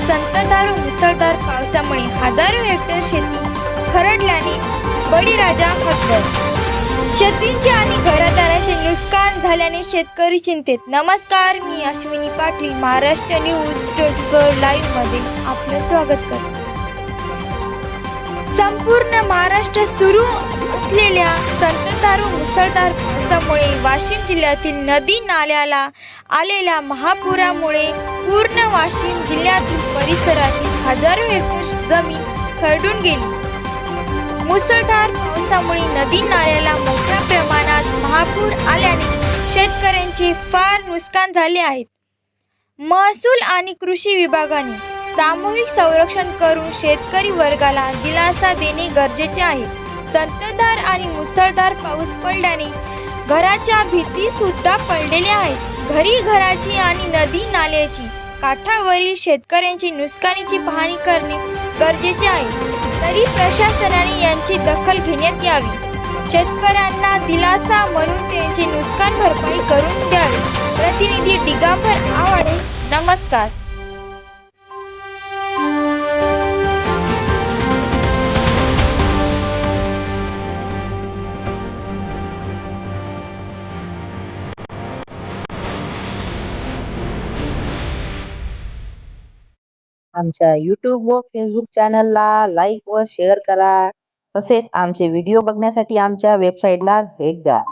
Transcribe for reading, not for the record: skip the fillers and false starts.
संततधार मुसळधार पावसामुळे हजारो हेक्टर शेती खरडल्याने बळीराजा हतबल. शेतींचे आणि घरादारांचे नुकसान झाल्याने शेतकरी चिंतेत. नमस्कार, मी अश्विनी पाटील महाराष्ट्र न्यूज 24 लाईव्ह मध्ये आपलं स्वागत करते. संपूर्ण महाराष्ट्रात सुरू असलेल्या संततधार मुसळधार पावसामुळे वाशिम जिल्ह्यातील नदी नाल्याला आलेल्या महापुरामुळे पूर्ण वाशिम जिल्ह्यातील परिसरातील हजारो हेक्टर जमीन खरडून गेली. मुसळधार पावसामुळे नदी नाल्याला मोठ्या प्रमाणात महापूर आल्याने शेतकऱ्यांचे फार नुकसान झाले आहे. महसूल आणि कृषी विभागाने सामूहिक संरक्षण करून शेतकरी वर्गाला दिलासा देणे गरजेचे आहे. संततधार आणि मुसळधार पाऊस पडल्याने घराच्या भीती सुद्धा पडलेल्या आहेत. घराची आणि नदी नाल्याची काठावरील शेतकऱ्यांची नुकसानीची पाहणी करणे गरजेचे आहे. तरी प्रशासनाने यांची दखल घेण्यात यावी. शेतकऱ्यांना दिलासा म्हणून त्यांचे नुकसान भरपाई करून द्यावी. प्रतिनिधी दिगंबर आवाडे. नमस्कार. आमच्या YouTube व Facebook चॅनलला लाईक व शेअर करा. तसेच आमचे व्हिडिओ बघण्यासाठी आमच्या वेबसाईटला भेट द्या.